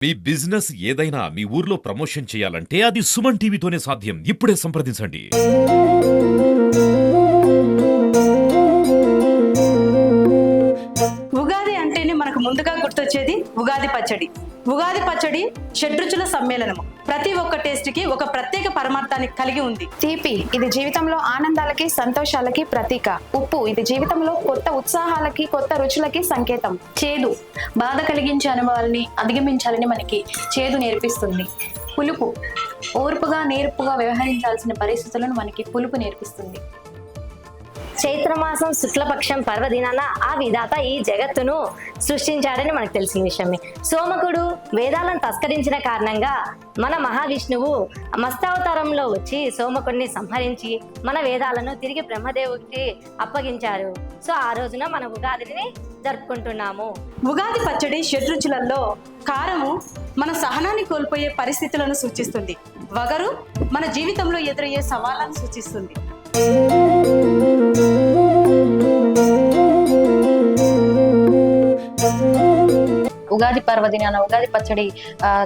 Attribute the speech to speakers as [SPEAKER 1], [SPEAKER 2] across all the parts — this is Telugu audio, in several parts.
[SPEAKER 1] మీ బిజినెస్ ఏదైనా మీ ఊర్లో ప్రమోషన్ చేయాలంటే అది సుమన్ టీవీతోనే సాధ్యం. ఇప్పుడే సంప్రదించండి.
[SPEAKER 2] ఉగాది అంటేనే మనకు ముందుగా గుర్తొచ్చేది ఉగాది పచ్చడి. ఉగాది పచ్చడి షడ్రుచుల సమ్మేళనము. ప్రతి ఒక్క టేస్ట్ కి ఒక ప్రత్యేక పరమార్థాన్ని కలిగి ఉంది.
[SPEAKER 3] తీపి ఇది జీవితంలో ఆనందాలకి సంతోషాలకి ప్రతీక. ఉప్పు ఇది జీవితంలో కొత్త ఉత్సాహాలకి కొత్త రుచులకి సంకేతం.
[SPEAKER 4] చేదు బాధ కలిగించే అనుభవాల్ని అధిగమించాలని మనకి చేదు నేర్పిస్తుంది. పులుపు ఓర్పుగా నేర్పుగా వ్యవహరించాల్సిన పరిస్థితులను మనకి పులుపు నేర్పిస్తుంది.
[SPEAKER 5] చైత్రమాసం శుక్లపక్షం పర్వదినాన ఆ విధాత ఈ జగత్తును సృష్టించాడని మనకు తెలిసిన విషయమే. సోమకుడు వేదాలను తస్కరించిన కారణంగా మన మహావిష్ణువు మత్స్యావతారంలో వచ్చి సోమకుడిని సంహరించి మన వేదాలను తిరిగి బ్రహ్మదేవుడికి అప్పగించారు. సో ఆ రోజున మన ఉగాదిని జరుపుకుంటున్నాము.
[SPEAKER 2] ఉగాది పచ్చడి షడ్రుచులలో కారము మన సహనాన్ని కోల్పోయే పరిస్థితులను సూచిస్తుంది. వగరు మన జీవితంలో ఎదురయ్యే సవాళ్ళను సూచిస్తుంది.
[SPEAKER 4] ఉగాది పర్వదినాన ఉగాది పచ్చడి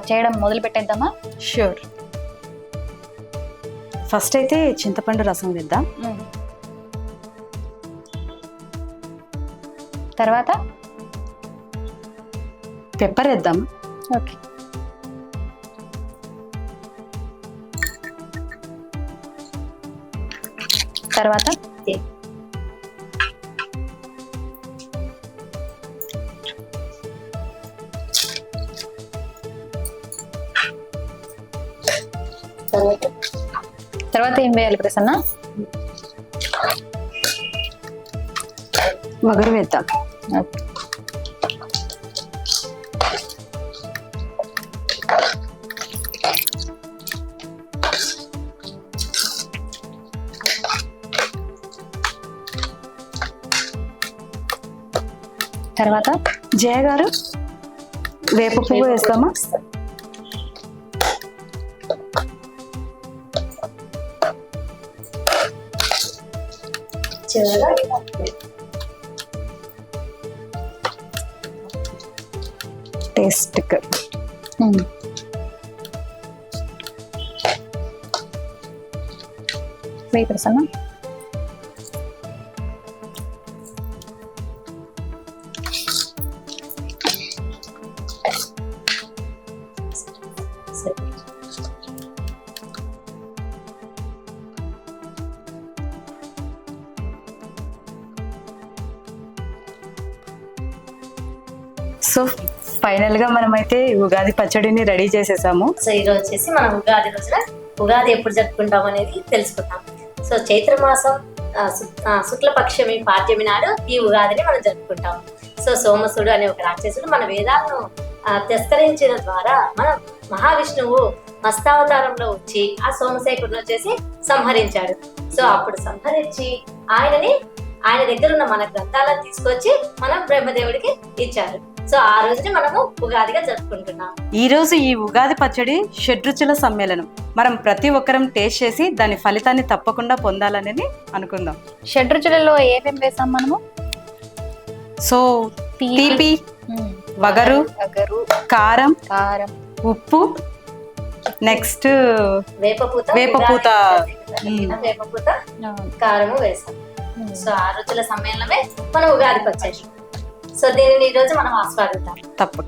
[SPEAKER 4] చేయడం మొదలు పెట్టేద్దామా?
[SPEAKER 2] ష్యూర్. ఫస్ట్ అయితే చింతపండు రసం వేద్దాం.
[SPEAKER 4] తర్వాత
[SPEAKER 2] పెప్పర్ వేద్దాం.
[SPEAKER 4] ఓకే. తర్వాత తర్వాత ఏం వేయాలి ప్రసన్న?
[SPEAKER 2] వగరు వేద్దాం.
[SPEAKER 4] ఓకే. తర్వాత
[SPEAKER 2] జయ గారు వేప పువ్వు వేస్తామా? టేస్ట్
[SPEAKER 4] వెయ్యి ప్రసన్న.
[SPEAKER 2] సో ఫైనల్ గా మనమైతే ఉగాది పచ్చడిని రెడీ చేసేసాము.
[SPEAKER 5] సో ఈరోజు వచ్చేసి మనం ఉగాది రోజున ఉగాది ఎప్పుడు జరుపుకుంటాం అనేది తెలుసుకుంటాం. సో చైత్రమాసం శుక్లపక్షమి పాడ్యమి నాడు ఈ ఉగాదిని మనం జరుపుకుంటాం. సో సోమసుడు అనే ఒక రాక్షసుడు మన వేదాలను తిరస్కరించిన ద్వారా మన మహావిష్ణువు మత్స్యావతారంలో వచ్చి ఆ సోమశేఖరుని వచ్చేసి సంహరించాడు. సో అప్పుడు సంహరించి ఆయన దగ్గర ఉన్న మన గ్రంథాలను తీసుకొచ్చి మనం బ్రహ్మదేవుడికి ఇచ్చారు. సో ఆ రోజుని మనము ఉగాదిగా జరుపుకుంటున్నాం.
[SPEAKER 2] ఈ రోజు ఈ ఉగాది పచ్చడి షడ్రుచుల సమ్మేళనం. మనం ప్రతి ఒక్కరం టేస్ట్ చేసి దాని ఫలితాన్ని తప్పకుండా పొందాలని అనుకుందాం.
[SPEAKER 4] షడ్రుచులలో ఏమేమి వేసాం మనము?
[SPEAKER 2] సో తీపి, వగరు, కారం, ఉప్పు, నెక్స్ట్
[SPEAKER 5] వేపపూత, కారము వేసాం. సో ఆ రుచుల సమ్మేళనమే మన ఉగాది పచ్చడి. సో దీనిని ఈ రోజు మనం ఆస్వాదిద్దాం.
[SPEAKER 2] తప్పక.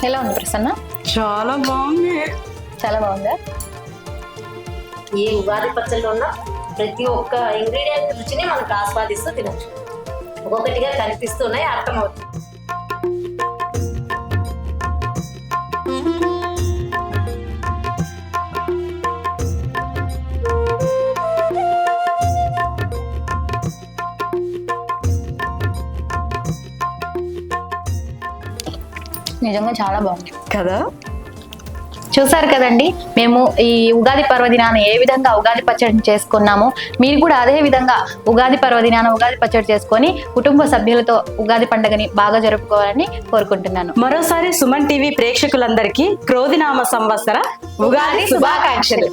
[SPEAKER 4] ఎలా ఉంది ప్రసన్న?
[SPEAKER 2] చాలా బాగుంది.
[SPEAKER 4] చాలా బాగుందా?
[SPEAKER 5] ఈ ఉగాది పచ్చడిలో ఉన్న ప్రతి ఒక్క ఇంగ్రీడియంట్ రుచిని మనకు ఆస్వాదిస్తూ తినచ్చు. ఒక్కొక్కటిగా కనిపిస్తున్నాయి, అర్థమవుతుంది.
[SPEAKER 4] నిజంగా చాలా బాగుంది
[SPEAKER 2] కదా.
[SPEAKER 4] చూసారు కదండి, మేము ఈ ఉగాది పర్వదినాన్ని ఏ విధంగా ఉగాది పచ్చడిని చేసుకున్నాము. మీరు కూడా అదే విధంగా ఉగాది పర్వదినాన్ని ఉగాది పచ్చడి చేసుకొని కుటుంబ సభ్యులతో ఉగాది పండుగని బాగా జరుపుకోవాలని కోరుకుంటున్నాను.
[SPEAKER 2] మరోసారి సుమన్ టీవీ ప్రేక్షకులందరికీ క్రోధినామ సంవత్సర ఉగాది శుభాకాంక్షలు.